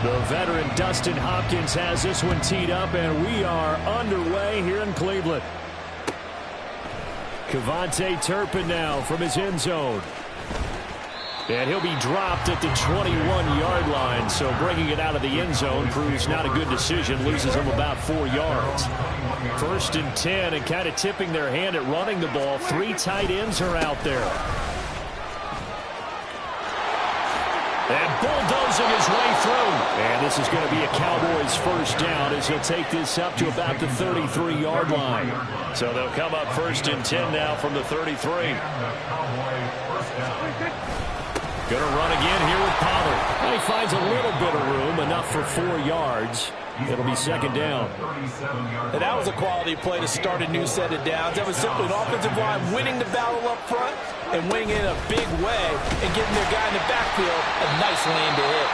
The veteran Dustin Hopkins has this one teed up, and we are underway here in Cleveland. Kevontae Turpin now from his end zone. And he'll be dropped at the 21-yard line, so bringing it out of the end zone proves not a good decision, loses him about 4 yards. 1st and 10, and kind of tipping their hand at running the ball. 3 tight ends are out there. And bulldozing his way through. And this is going to be a Cowboys first down as he'll take this up to about the 33-yard line. So they'll come up 1st and 10 now from the 33. Going to run again here with Pollard. He finds a little bit of room, enough for 4 yards. It'll be 2nd down. And that was a quality play to start a new set of downs. That was simply an offensive line winning the battle up front and winning it in a big way and giving their guy in the backfield a nice lane to hit.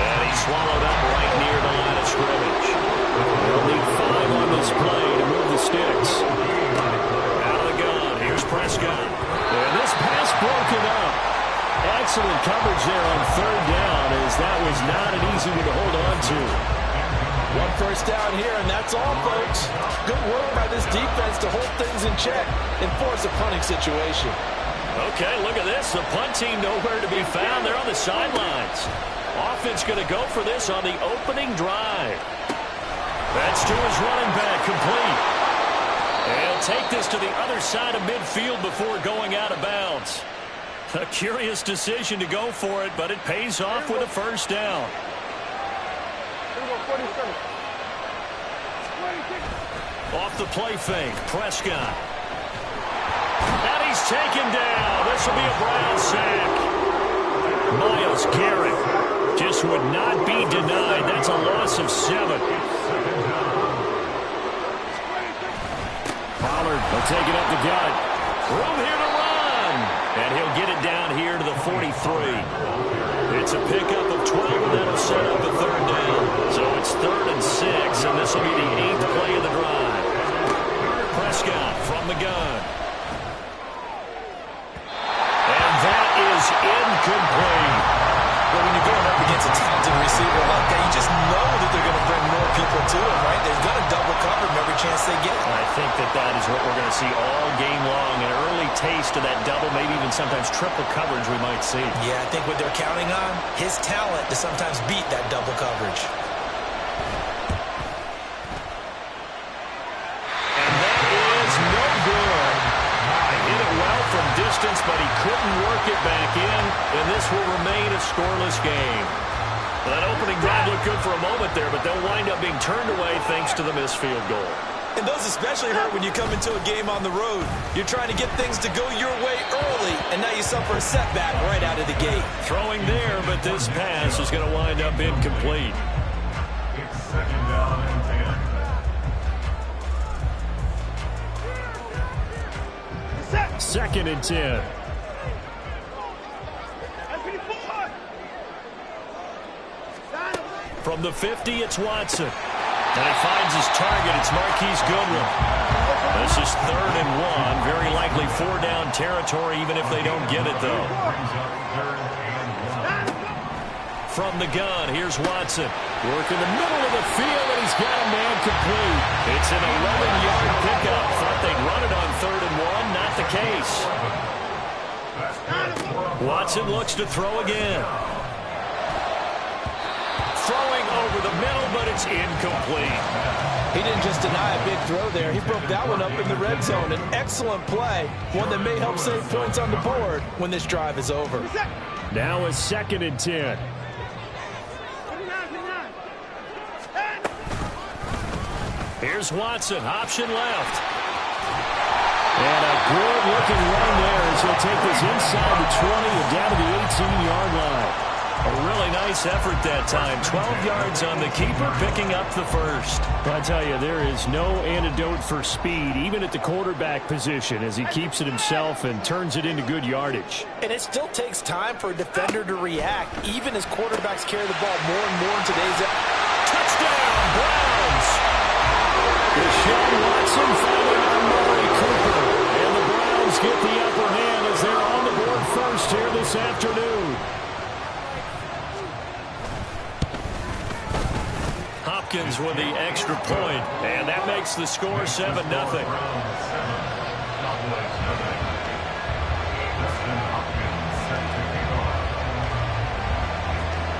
And he swallowed up right near the line of scrimmage. They'll need 5 on this play to move the sticks. Out of the gun, here's Prescott. And this pass broken up. Excellent coverage there on 3rd down, as that was not an easy one to hold on to. 1 first down here, and that's all, folks. Good work by this defense to hold things in check and force a punting situation. Okay, look at this. The punt team nowhere to be found. They're on the sidelines. Offense going to go for this on the opening drive. That's to his running back, complete. And he'll take this to the other side of midfield before going out of bounds. A curious decision to go for it, but it pays off with a first down. Off the play fake, Prescott. And he's taken down. This will be a Brown sack. Myles Garrett just would not be denied. That's a loss of 7. Pollard will take it up the gut. Room here to run. And he'll get it down here to the 43. It's a pickup of 12, and that'll set up a 3rd down. So it's 3rd and 6, and this will be the 8th play of the drive. Prescott from the gun. And that is incomplete. But when you're going up against a talented receiver like that, you just know that they're going to bring more people to him, right? They're going to double cover him every chance they get. I think that is what we're going to see all game long. An early taste of that double, maybe even sometimes triple coverage we might see. Yeah, I think what they're counting on, his talent to sometimes beat that double coverage. And that is no good. Hit it well from distance, but he couldn't work it back in, and this will remain a scoreless game. That opening drive looked good for a moment there, but they'll wind up being turned away thanks to the missed field goal. And those especially hurt when you come into a game on the road. You're trying to get things to go your way early, and now you suffer a setback right out of the gate. Throwing there, but this pass is going to wind up incomplete. It's 2nd down and 10. 2nd and 10. From the 50, it's Watson. And he finds his target. It's Marquise Goodwin. This is 3rd and 1. Very likely 4-down territory, even if they don't get it, though. From the gun, here's Watson. Work in the middle of the field, and he's got a man complete. It's an 11-yard pickup. Thought they'd run it on 3rd and 1. Not the case. Watson looks to throw again. Throwing over the middle, but it's incomplete. He didn't just deny a big throw there. He broke that one up in the red zone. An excellent play, one that may help save points on the board when this drive is over. Now a 2nd and 10. Here's Watson, option left. And a good-looking run there as he'll take this inside the 20 and down to the 18-yard line. A really nice effort that time. 12 yards on the keeper, picking up the first. I tell you, there is no antidote for speed, even at the quarterback position, as he keeps it himself and turns it into good yardage. And it still takes time for a defender to react, even as quarterbacks carry the ball more and more in today's... Touchdown, Browns! Deshaun Watson following on Murray Cooper. And the Browns get the upper hand as they're on the board first here this afternoon. Hopkins with the extra point, and that makes the score 7-0.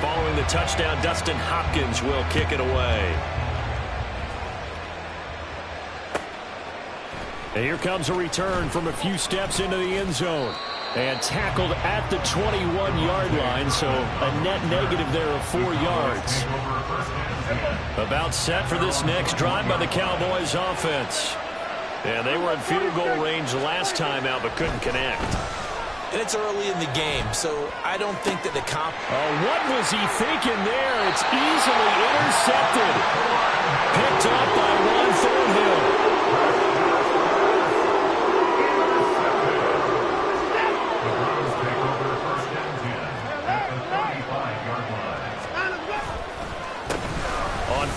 Following the touchdown, Dustin Hopkins will kick it away. And here comes a return from a few steps into the end zone. And tackled at the 21-yard line, so a net negative there of 4 yards. About set for this next drive by the Cowboys offense. And they were in field goal range last time out, but couldn't connect. And it's early in the game, so I don't think that the what was he thinking there? It's easily intercepted. Picked up by Ron Thornhill.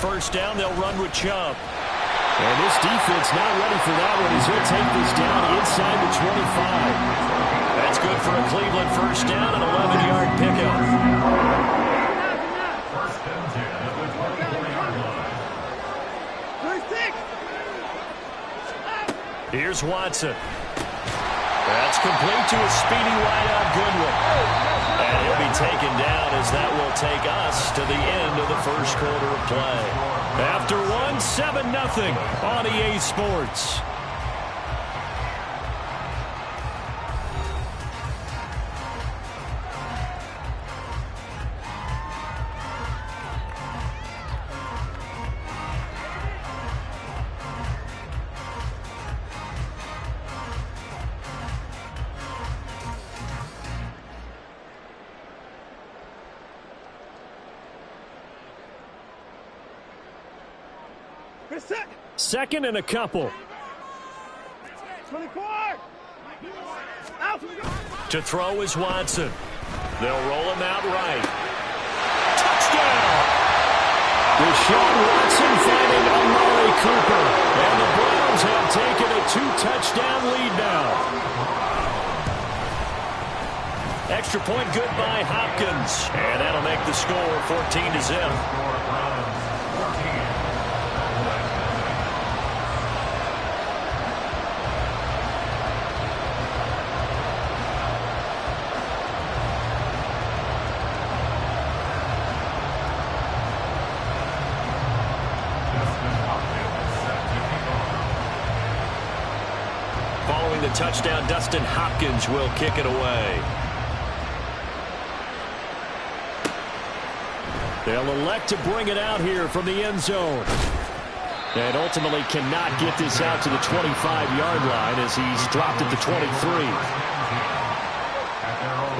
First down, they'll run with Chubb. And this defense not ready for that one as he'll take this down inside the 25. That's good for a Cleveland first down, an 11-yard pickup. First and 10 at the 24-yard line. Here's Watson. That's complete to a speedy wideout Goodwin. And he'll be taken down as that will take us to the end of the first quarter of play. After one, 7-0 on EA Sports. Second and a couple. 24. To throw is Watson. They'll roll him out right. Touchdown! Deshaun Watson finding Amari Cooper. And the Browns have taken a 2-touchdown lead now. Extra point good by Hopkins. And that'll make the score 14-0. Following the touchdown, Dustin Hopkins will kick it away. They'll elect to bring it out here from the end zone. And ultimately cannot get this out to the 25-yard line as he's dropped at the 23.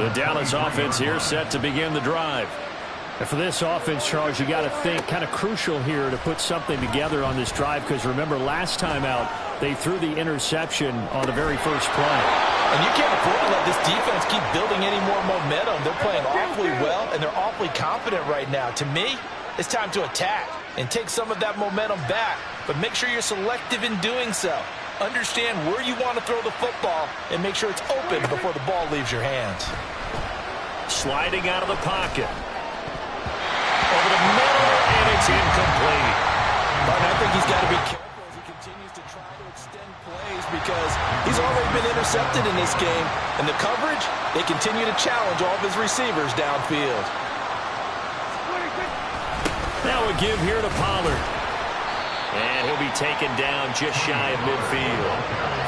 The Dallas offense here set to begin the drive. And for this offense, Charles, you got to think kind of crucial here to put something together on this drive, because remember last time out they threw the interception on the very first play. And you can't afford to let this defense keep building any more momentum. They're playing awfully well, and they're awfully confident right now. To me, it's time to attack and take some of that momentum back. But make sure you're selective in doing so. Understand where you want to throw the football and make sure it's open before the ball leaves your hands. Sliding out of the pocket. Over the middle, and it's incomplete. But I think he's got to be careful as he continues to try to extend plays, because he's already been intercepted in this game. And the coverage, they continue to challenge all of his receivers downfield. Now a give here to Pollard. And he'll be taken down just shy of midfield.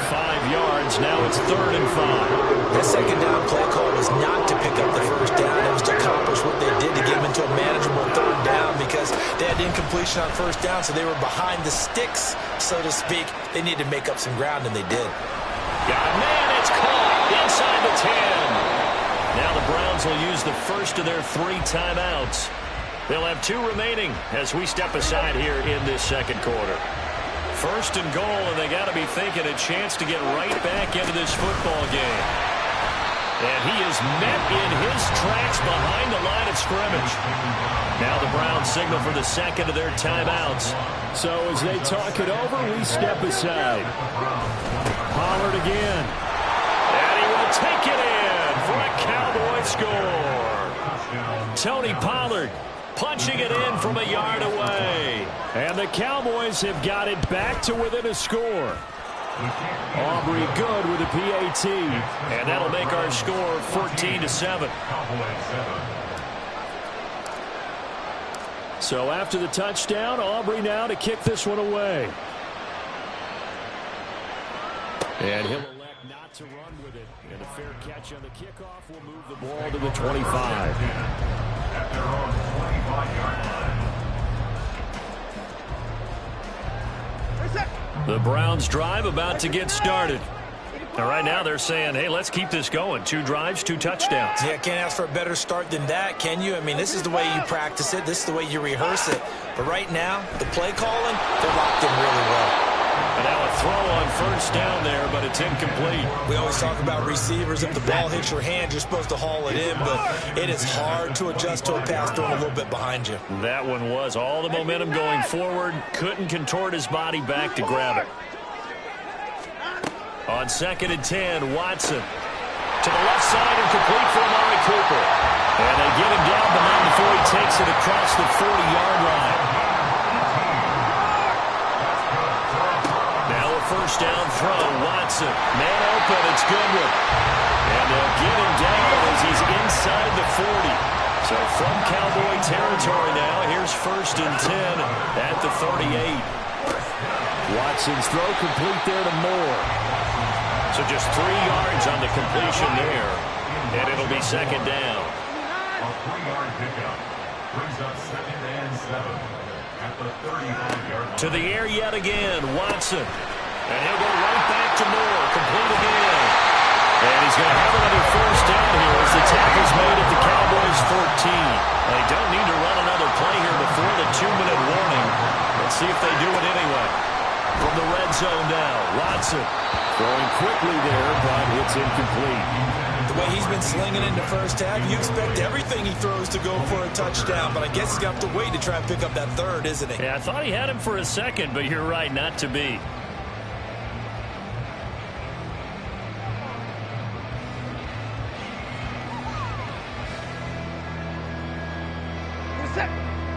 5 yards, now it's 3rd and 5. That second down play call was not to pick up the first down. It was to accomplish what they did to get them into a manageable 3rd down, because they had incompletion on first down, so they were behind the sticks, so to speak. They needed to make up some ground, and they did. Got a man, it's caught inside the 10. Now the Browns will use the first of their 3 timeouts. They'll have 2 remaining as we step aside here in this second quarter. 1st and goal, and they got to be thinking a chance to get right back into this football game. And he is met in his tracks behind the line of scrimmage. Now the Browns signal for the second of their timeouts. So as they talk it over, we step aside. Pollard again. And he will take it in for a Cowboy score. Tony Pollard punching it in from a yard away. And the Cowboys have got it back to within a score. Aubrey good with a PAT. And that'll make our score 14-7. So after the touchdown, Aubrey now to kick this one away. And he'll elect not to run with it. And a fair catch on the kickoff will move the ball to the 25. At their own 25-yard line. The Browns drive about to get started. And right now they're saying, hey, let's keep this going. 2 drives, 2 touchdowns. Yeah, can't ask for a better start than that, can you? I mean, this is the way you practice it. This is the way you rehearse it. But right now, the play calling, they're locked in really well. And now a throw on first down there, but it's incomplete. We always talk about receivers. If the ball hits your hand, you're supposed to haul it in, but it is hard to adjust to a pass throwing a little bit behind you. That one was all the momentum going forward. Couldn't contort his body back to grab it. On 2nd and 10, Watson to the left side and complete for Amari Cooper. And they get him down, but not before he takes it across the 40-yard line. Now a first down throw, Watson. Man open, it's Goodwin. And they'll get him down as he's inside the 40. So from Cowboy territory now, here's 1st and 10 at the 38. Watson's throw complete there to Moore. So just 3 yards on the completion there, and it'll be 2nd down. A 3-yard pickup brings up 2nd and 7 at the 35-yard line. To the air yet again, Watson. And he'll go right back to Moore, complete again. And he's going to have another first down here as the tackle's made at the Cowboys' 14. They don't need to run another play here before the 2-minute warning. Let's see if they do it anyway. From the red zone now, Watson. Throwing quickly there, but it's incomplete. The way he's been slinging in the first half, you expect everything he throws to go for a touchdown, but I guess he's going to have to wait to try and pick up that 3rd, isn't he? Yeah, I thought he had him for a second, but you're right, not to be.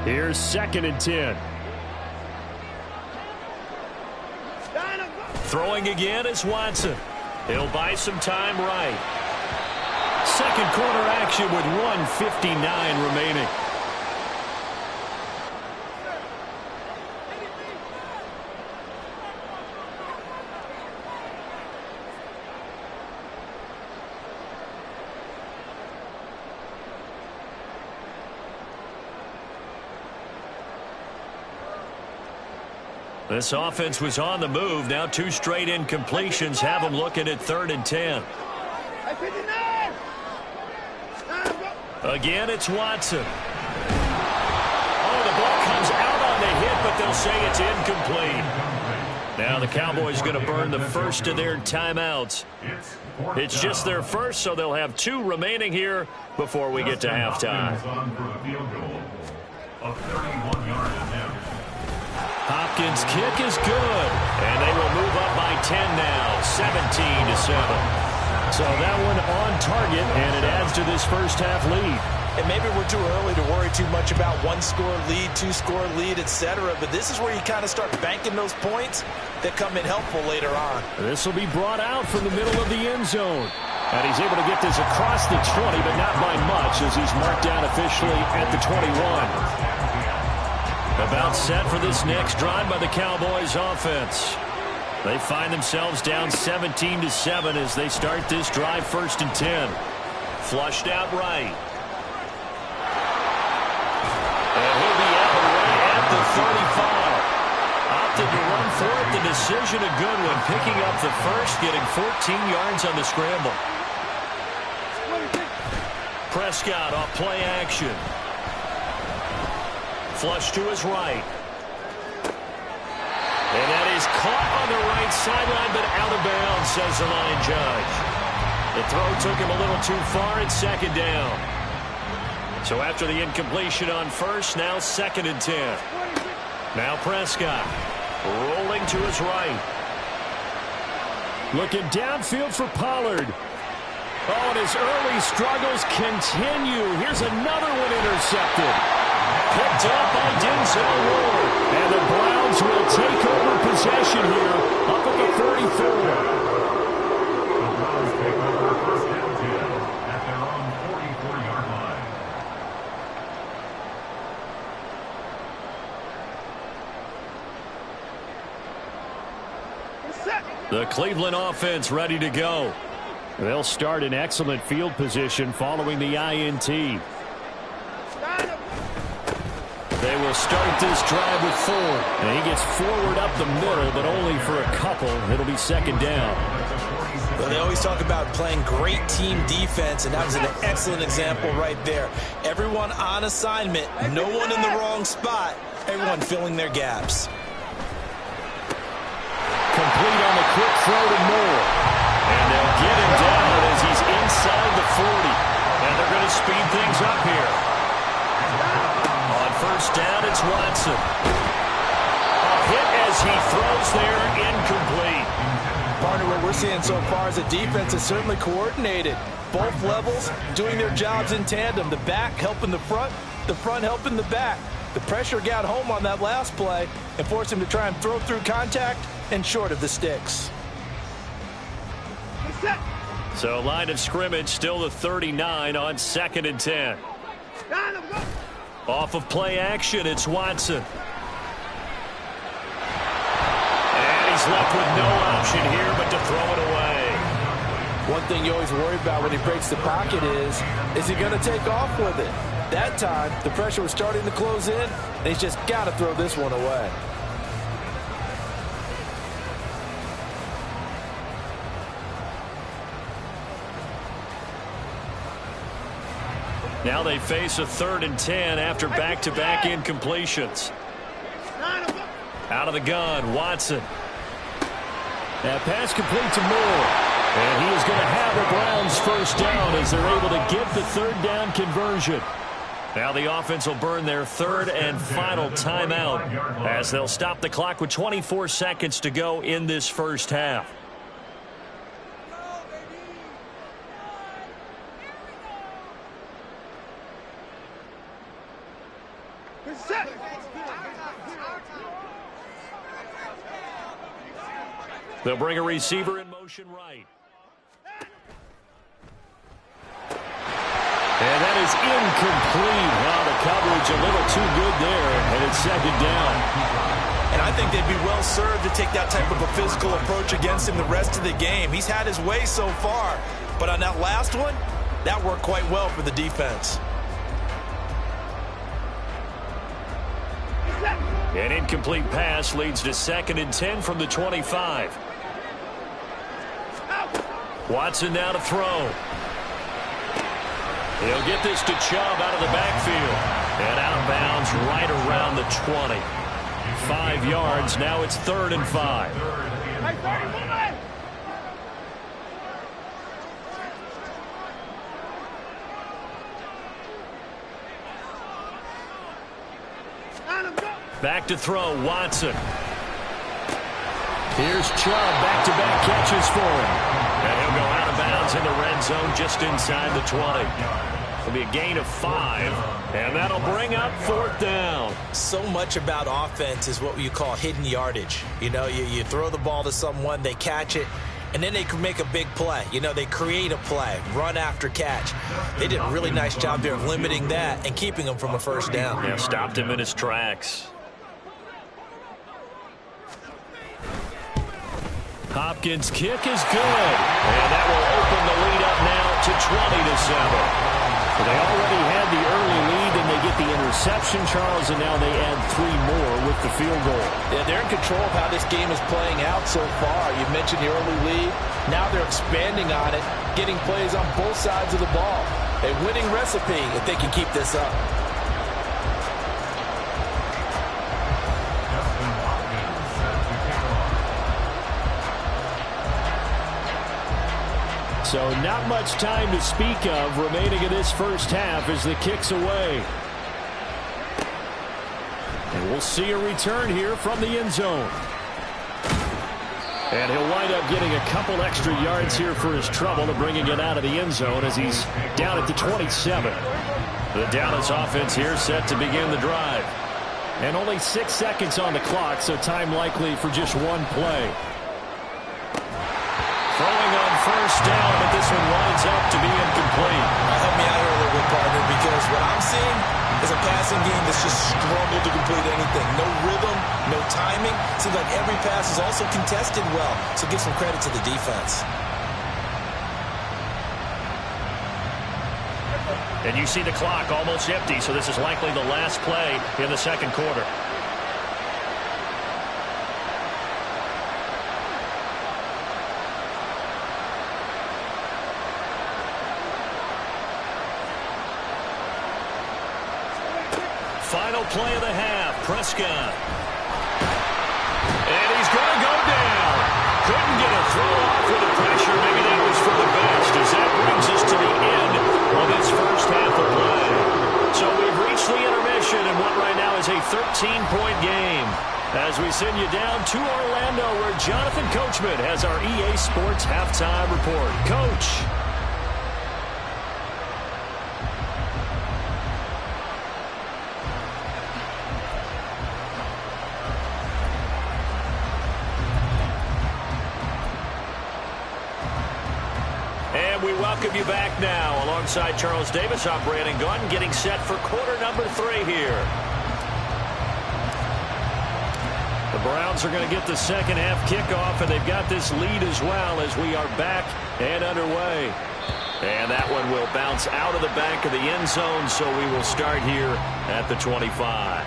Here's 2nd and 10. Throwing again is Watson. He'll buy some time right. Second quarter action with 1:59 remaining. This offense was on the move. Now 2 straight incompletions have them looking at 3rd and 10. Again, it's Watson. Oh, the ball comes out on the hit, but they'll say it's incomplete. Now the Cowboys going to burn the first of their timeouts. It's just their first, so they'll have 2 remaining here before we get to halftime. Hopkins' kick is good, and they will move up by 10 now, 17-7. So that one on target, and it adds to this first half lead. And maybe we're too early to worry too much about 1-score lead, 2-score lead, etc. But this is where you kind of start banking those points that come in helpful later on. This will be brought out from the middle of the end zone. And he's able to get this across the 20, but not by much as he's marked down officially at the 21. About set for this next drive by the Cowboys offense. They find themselves down 17-7 as they start this drive 1st and 10. Flushed out right. And he'll be out right at the 35. Opted to run for it. The decision a good one. Picking up the first, getting 14 yards on the scramble. Prescott off play action. Flush to his right. And that is caught on the right sideline, but out of bounds, says the line judge. The throw took him a little too far. It's 2nd down. So after the incompletion on first, now 2nd and 10. Now Prescott rolling to his right. Looking downfield for Pollard. Oh, and his early struggles continue. Here's another one intercepted. Picked up by Denzel Ward. And the Browns will take over possession here up at the 34. The Browns take over first down 10 at their own 44-yard line. The Cleveland offense ready to go. They'll start in excellent field position following the INT. They will start this drive with Ford. And he gets forward up the middle, but only for a couple. It'll be second down. Well, they always talk about playing great team defense, and that was an excellent example right there. Everyone on assignment, no one in the wrong spot, everyone filling their gaps. Complete on the quick throw to Moore. And they'll get him down as he's inside the 40. And they're going to speed things up here. On first down, it's Watson. A hit as he throws there, incomplete. Partner, what we're seeing so far is the defense is certainly coordinated. Both levels doing their jobs in tandem. The back helping the front helping the back. The pressure got home on that last play and forced him to try and throw through contact and short of the sticks. So line of scrimmage still the 39 on 2nd and 10. Off of play action, it's Watson. And he's left with no option here but to throw it away. One thing you always worry about when he breaks the pocket is he going to take off with it? That time, the pressure was starting to close in, and he's just got to throw this one away. Now they face a 3rd and 10 after back-to-back incompletions. Out of the gun, Watson. That pass complete to Moore. And he is going to have the Browns first down as they're able to get the 3rd down conversion. Now the offense will burn their 3rd and final timeout as they'll stop the clock with 24 seconds to go in this first half. They'll bring a receiver in motion right. And that is incomplete. Wow, the coverage a little too good there, and it's 2nd down. And I think they'd be well served to take that type of a physical approach against him the rest of the game. He's had his way so far, but on that last one, that worked quite well for the defense. An incomplete pass leads to 2nd and 10 from the 25. Watson now to throw. He'll get this to Chubb out of the backfield. And out of bounds right around the 20. 5 yards. Now it's 3rd and 5. Back to throw, Watson. Here's Chubb, back-to-back catches for him. And he'll go out of bounds in the red zone just inside the 20. It'll be a gain of 5, and that'll bring up 4th down. So much about offense is what you call hidden yardage. You know, you throw the ball to someone, they catch it, and then they can make a big play. You know, they create a play, run after catch. They did a really nice job there of limiting that and keeping him from a first down. Yeah, stopped him in his tracks. Hopkins' kick is good. And that will open the lead up now to 20-7. They already had the early lead, and they get the interception, Charles, and now they add 3 more with the field goal. Yeah, they're in control of how this game is playing out so far. You mentioned the early lead. Now they're expanding on it, getting plays on both sides of the ball. A winning recipe if they can keep this up. So not much time to speak of remaining in this first half as the kick's away. And we'll see a return here from the end zone. And he'll wind up getting a couple extra yards here for his trouble and bringing it out of the end zone as he's down at the 27. The Dallas offense here set to begin the drive. And only 6 seconds on the clock, so time likely for just one play. Throwing on first down, but this one winds up to be incomplete. Help me out here a little bit, partner, because what I'm seeing is a passing game that's just struggled to complete anything. No rhythm, no timing. Seems like every pass is also contested well, so give some credit to the defense. And you see the clock almost empty, so this is likely the last play in the second quarter. Final play of the half, Prescott. And he's going to go down. Couldn't get a throw off with the pressure. Maybe that was for the best, as that brings us to the end of this first half of play. So we've reached the intermission in what right now is a 13-point game. As we send you down to Orlando, where Jonathan Coachman has our EA Sports halftime report. Coach. And we welcome you back now alongside Charles Davis. I'm Brandon Gunn, getting set for quarter number 3 here. The Browns are going to get the second half kickoff, and they've got this lead as well as we are back and underway. And that one will bounce out of the back of the end zone, so we will start here at the 25.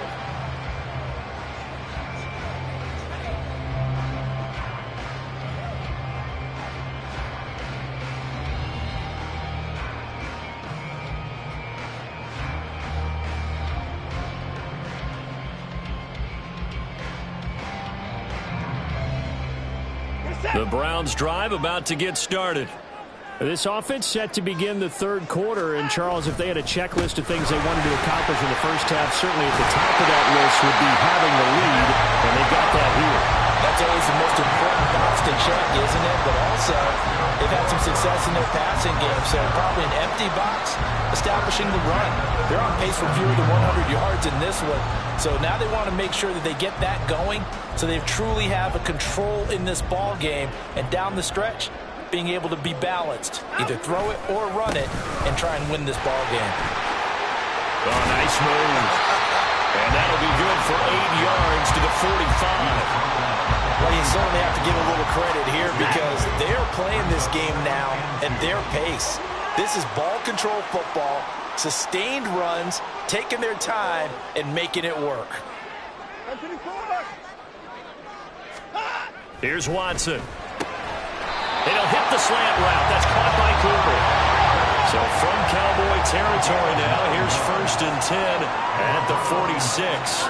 The Browns drive about to get started. This offense set to begin the third quarter. And, Charles, if they had a checklist of things they wanted to accomplish in the first half, certainly at the top of that list would be having the lead, and they got that here. That's always the most important box to check, isn't it? But also, they've had some success in their passing game, so probably an empty box establishing the run. They're on pace for fewer than 100 yards in this one. So now they want to make sure that they get that going so they truly have a control in this ball game. And down the stretch, being able to be balanced. Either throw it or run it and try and win this ball game. Oh, nice move. And that'll be good for 8 yards to the 45. Well, you certainly have to give a little credit here because they're playing this game now at their pace. This is ball control football, sustained runs, taking their time, and making it work. Here's Watson. It'll hit the slant route. That's caught by Cooper. So from Cowboy territory now, here's 1st and 10 at the 46.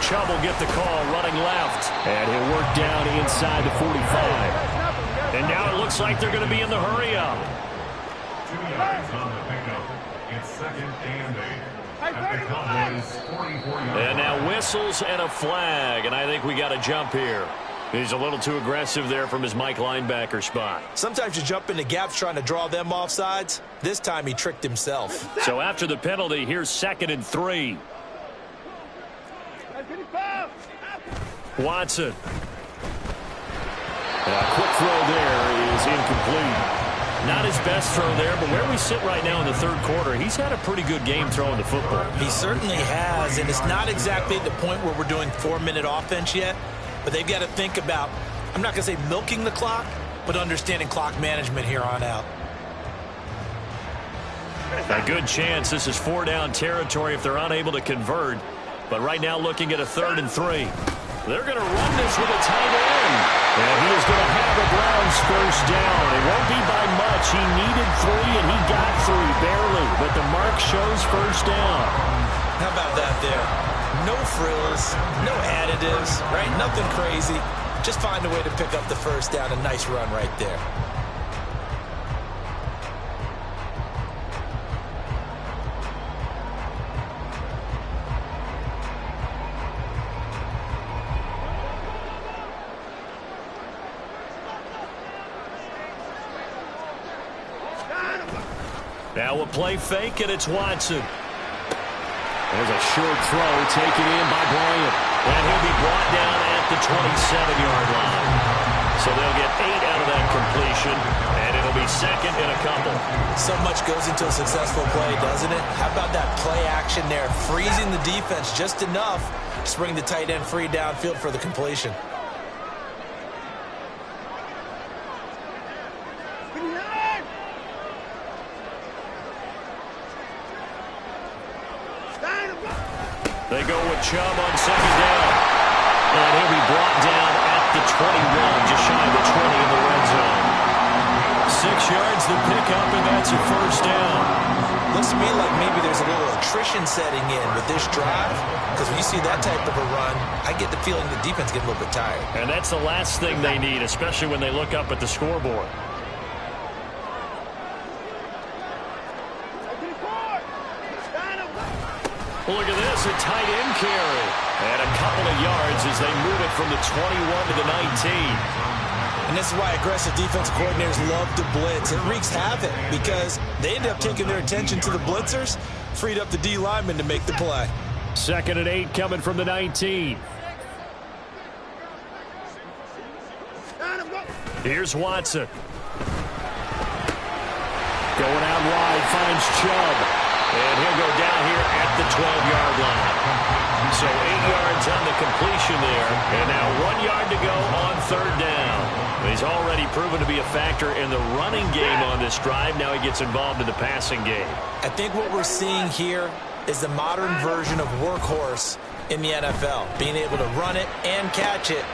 Chubb will get the call running left, and he'll work down inside the 45. And now it looks like they're going to be in the hurry-up. 2 yards on the pickup. It's 2nd and 8 at the Cowboys' 44 yard. And now whistles and a flag, and I think we got a jump here. He's a little too aggressive there from his Mike linebacker spot. Sometimes you jump into gaps trying to draw them off sides. This time he tricked himself. So after the penalty, here's 2nd and 3. Watson. A quick throw there is incomplete. Not his best throw there, but where we sit right now in the third quarter, he's had a pretty good game throwing the football. He certainly has, and it's not exactly at the point where we're doing 4-minute offense yet, but they've got to think about, I'm not going to say milking the clock, but understanding clock management here on out. A good chance this is 4-down territory if they're unable to convert, but right now looking at a 3rd and 3. They're going to run this with a tight end. And he is going to have the Browns first down. It won't be by much. He needed 3, and he got 3, barely. But the mark shows first down. How about that there? No frills, no additives, right? Nothing crazy. Just find a way to pick up the first down. A nice run right there. Now a play fake, and it's Watson. There's a short throw taken in by Bryant. And he'll be brought down at the 27-yard line. So they'll get 8 out of that completion, and it'll be second in a couple. So much goes into a successful play, doesn't it? How about that play action there, freezing the defense just enough to bring the tight end free downfield for the completion. They go with Chubb on second down. And he'll be brought down at the 21, just shy of the 20 in the red zone. 6 yards to pick up, and that's a first down. Looks to me like maybe there's a little attrition setting in with this drive, because when you see that type of a run, I get the feeling the defense gets a little bit tired. And that's the last thing they need, especially when they look up at the scoreboard. Look at this, a tight end carry. And a couple of yards as they move it from the 21 to the 19. And this is why aggressive defensive coordinators love to blitz. It wreaks havoc because they end up taking their attention to the blitzers, freed up the D lineman to make the play. 2nd and 8 coming from the 19. Here's Watson. Going out wide, finds Chubb. And he'll go down here at the 12-yard line. So 8 yards on the completion there. And now 1 yard to go on 3rd down. He's already proven to be a factor in the running game on this drive. Now he gets involved in the passing game. I think what we're seeing here is the modern version of workhorse in the NFL. Being able to run it and catch it.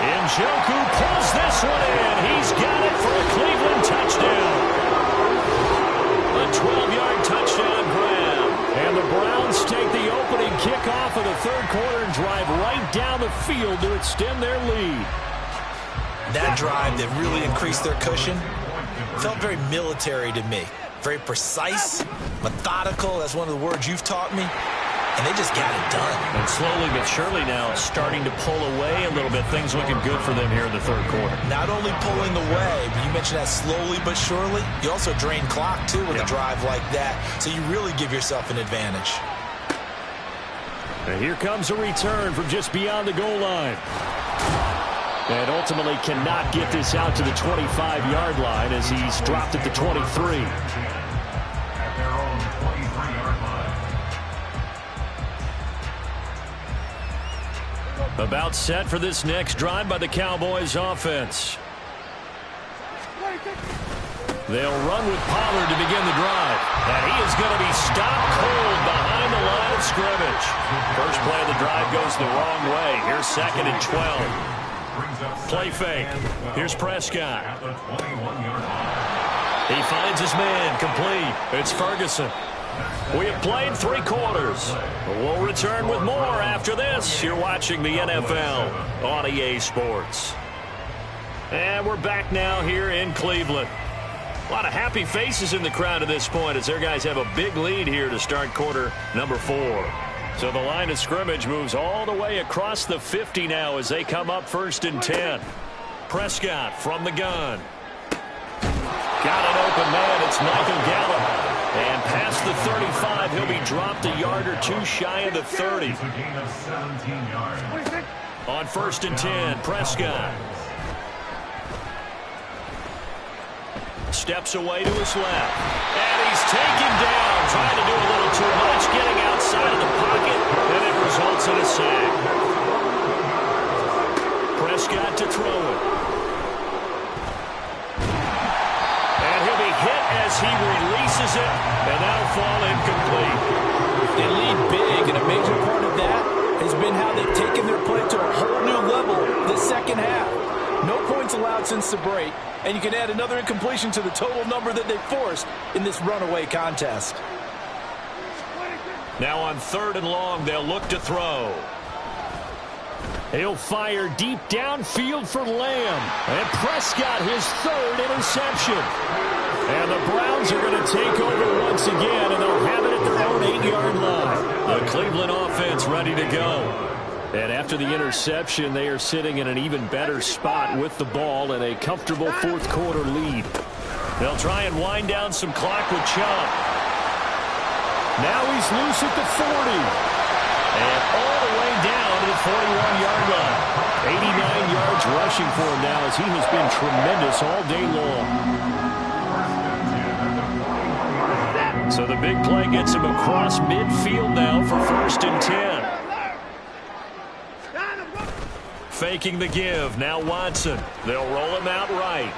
Njoku pulls this one in. He's got it for a Cleveland touchdown. A 12-yard touchdown grab. And the Browns take the opening kickoff of the 3rd quarter and drive right down the field to extend their lead. That drive that really increased their cushion felt very military to me. Very precise, methodical. That's one of the words you've taught me. And they just got it done. And slowly but surely now starting to pull away a little bit. Things looking good for them here in the 3rd quarter. Not only pulling away, but you mentioned that slowly but surely. You also drain clock, too, with a drive like that. So you really give yourself an advantage. And here comes a return from just beyond the goal line. And ultimately cannot get this out to the 25-yard line as he's dropped at the 23. At their own 23-yard line. About set for this next drive by the Cowboys offense. They'll run with Pollard to begin the drive. And he is going to be stopped cold behind the line of scrimmage. First play of the drive goes the wrong way. Here's 2nd and 12. Play fake. Here's Prescott. He finds his man complete. It's Ferguson. We have played 3 quarters. We'll return with more after this. You're watching the NFL on EA Sports. And we're back now here in Cleveland. A lot of happy faces in the crowd at this point as their guys have a big lead here to start quarter number 4. So the line of scrimmage moves all the way across the 50 now as they come up 1st and 10. Prescott from the gun. Got an open man. It's Michael Gallup. And past the 35, he'll be dropped a yard or 2 shy of the 30. On 1st and 10, Prescott. Steps away to his left. And he's taken down, trying to do a little too much, getting outside of the pocket, and it results in a sack. Prescott to throw it. And he'll be hit as he releases it, and that'll fall incomplete. They lead big, and a major part of that has been how they've taken their play to a whole new level this second half. No points allowed since the break, and you can add another incompletion to the total number that they forced in this runaway contest. Now on 3rd and long, they'll look to throw. He'll fire deep downfield for Lamb. And Prescott, his 3rd interception. And the Browns are going to take over once again, and they'll have it at their own 8-yard line. The Cleveland offense ready to go. And after the interception, they are sitting in an even better spot with the ball and a comfortable 4th quarter lead. They'll try and wind down some clock with Chubb. Now he's loose at the 40. And all the way down to the 41-yard line. 89 yards rushing for him now as he has been tremendous all day long. So the big play gets him across midfield now for 1st and 10. Faking the give. Now Watson. They'll roll him out right.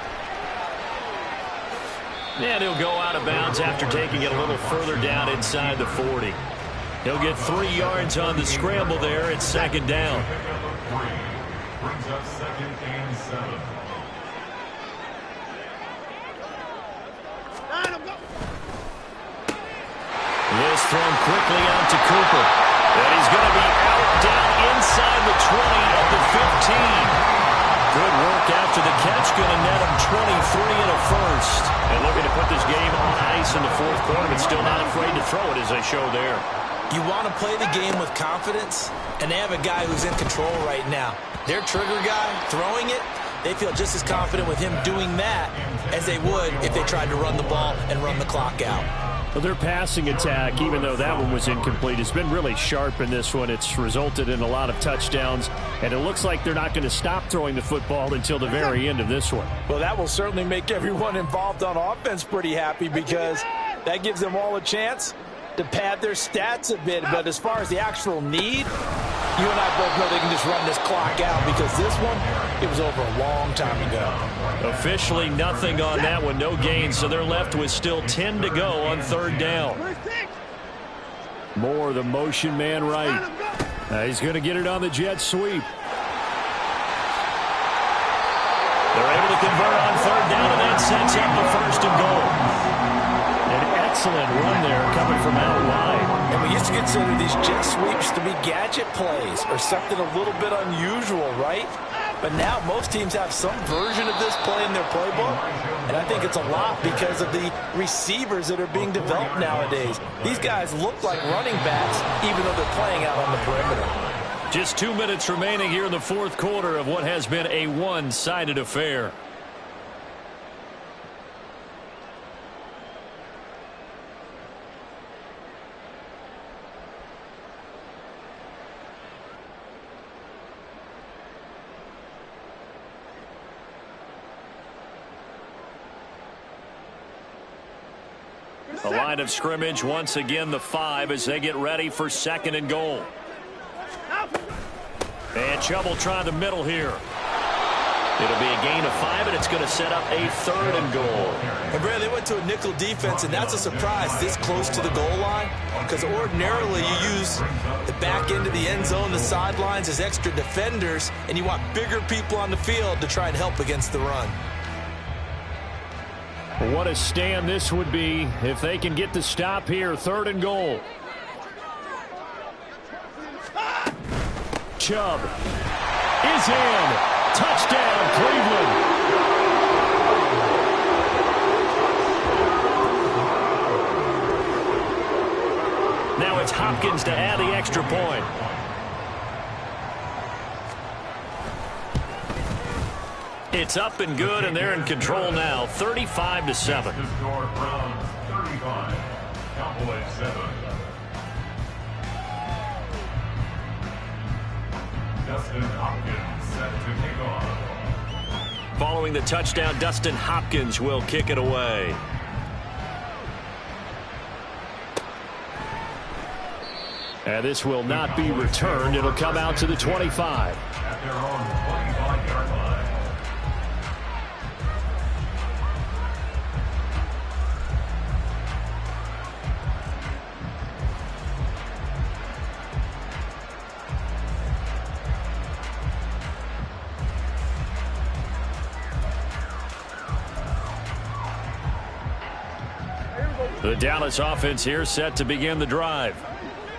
And he'll go out of bounds after taking it a little further down inside the 40. He'll get 3 yards on the scramble there. It's 2nd down. Brings up 2nd and 7. This thrown quickly out to Cooper. And he's going to be out down inside the 20 at the 15. Good work after the catch. Going to net him 23 and a first. And looking to put this game on ice in the 4th quarter, but still not afraid to throw it as they show there. You want to play the game with confidence, and they have a guy who's in control right now. Their trigger guy throwing it, they feel just as confident with him doing that as they would if they tried to run the ball and run the clock out. Well, their passing attack, even though that one was incomplete, has been really sharp in this one. It's resulted in a lot of touchdowns, and it looks like they're not going to stop throwing the football until the very end of this one. Well, that will certainly make everyone involved on offense pretty happy because that gives them all a chance to pad their stats a bit. But as far as the actual need, you and I both know they can just run this clock out because this one, it was over a long time ago. Officially nothing on that one, no gain, so they're left with still 10 to go on 3rd down. Moore, the motion man right. He's going to get it on the jet sweep. They're able to convert on 3rd down, and that sets up the 1st and goal. An excellent run there coming from out wide. And we used to consider these jet sweeps to be gadget plays or something a little bit unusual, right? But now most teams have some version of this play in their playbook. And I think it's a lot because of the receivers that are being developed nowadays. These guys look like running backs even though they're playing out on the perimeter. Just 2 minutes remaining here in the 4th quarter of what has been a one-sided affair. The line of scrimmage, once again, the 5 as they get ready for 2nd and goal. And Chubb will try the middle here. It'll be a gain of 5, and it's going to set up a 3rd and goal. And Brad, they went to a nickel defense, and that's a surprise this close to the goal line because ordinarily you use the back end of the end zone, the sidelines as extra defenders, and you want bigger people on the field to try and help against the run. What a stand this would be if they can get the stop here. 3rd and goal. Chubb is in. Touchdown, Cleveland. Now it's Hopkins to add the extra point. It's up and good, and they're in control now, 35-7. The score from 35, Cowboys 7. Dustin Hopkins set to kick off. Following the touchdown, Dustin Hopkins will kick it away. And this will not be returned. It'll come out to the 25. At their own 25-yard line. The Dallas offense here set to begin the drive.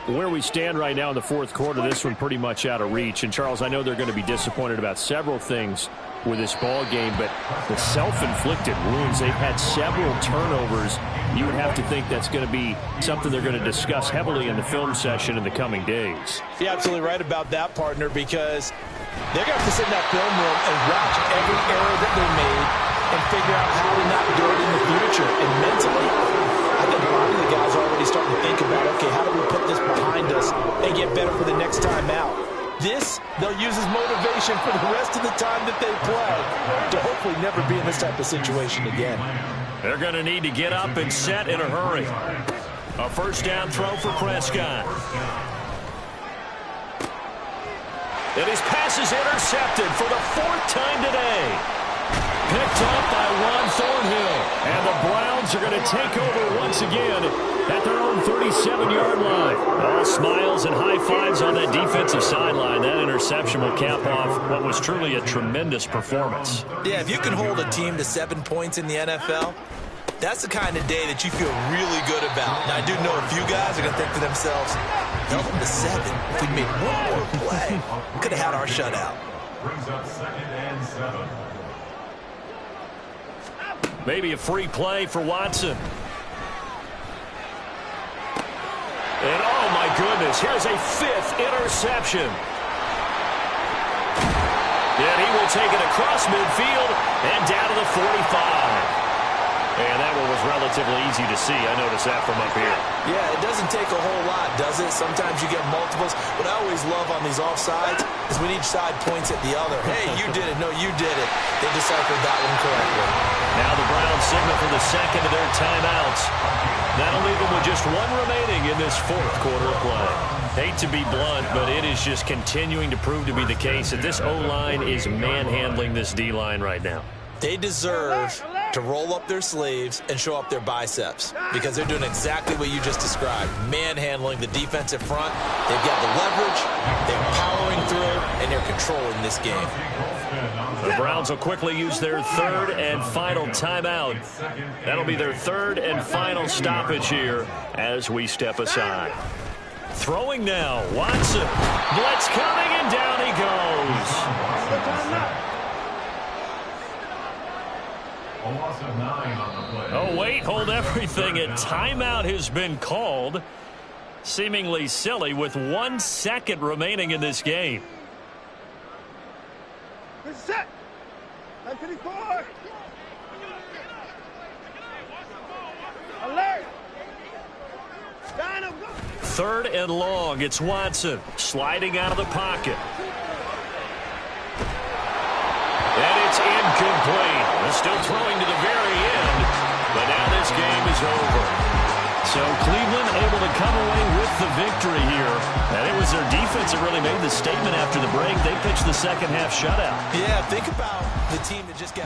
Where we stand right now in the 4th quarter, this one pretty much out of reach. And, Charles, I know they're going to be disappointed about several things with this ball game, but the self-inflicted wounds, they've had several turnovers. You would have to think that's going to be something they're going to discuss heavily in the film session in the coming days. You're absolutely right about that, partner, because they're going to have to sit in that film room and watch every error that they made and figure out how to not do it in the future. And mentally, I think a lot of the guys are already starting to think about it this, they'll use as motivation for the rest of the time that they play to hopefully never be in this type of situation again. They're going to need to get up and set in a hurry. A first down throw for Prescott. And his pass is intercepted for the 4th time today. Picked up by Ron Thornhill. And the Browns are going to take over once again at their own 37-yard line. All smiles and high fives on that defensive sideline. That interception will cap off what was truly a tremendous performance. Yeah, if you can hold a team to 7 points in the NFL, that's the kind of day that you feel really good about. Now, I do know a few guys are going to think to themselves, held them to 7. If we made one more play, we could have had our shutout. Brings up 2nd and 7. Maybe a free play for Watson. And oh my goodness, here's a 5th interception. And he will take it across midfield and down to the 45. And that one was relatively easy to see. I noticed that from up here. Yeah, it doesn't take a whole lot, does it? Sometimes you get multiples. What I always love on these offsides is when each side points at the other. Hey, you did it. No, you did it. They deciphered that one correctly. Now the Browns signal for the 2nd of their timeouts. That'll leave them with just 1 remaining in this 4th quarter of play. Hate to be blunt, but it is just continuing to prove to be the case that this O-line is manhandling this D-line right now. They deserve to roll up their sleeves and show up their biceps because they're doing exactly what you just described, manhandling the defensive front. They've got the leverage, they're powering through, and they're controlling this game. The Browns will quickly use their 3rd and final timeout. That'll be their 3rd and final stoppage here as we step aside. Throwing now, Watson. Blitz coming, and down he goes. A loss of 9 on the play. Oh, wait, hold everything. A timeout has been called. Seemingly silly with 1 second remaining in this game. Set. 9:54. Alert. 3rd and long. It's Watson sliding out of the pocket. And it's incomplete. They're still throwing to the very end, but now this game is over. So Cleveland able to come away with the victory here. And it was their defense that really made the statement after the break. They pitched the second half shutout. Yeah, think about the team that just got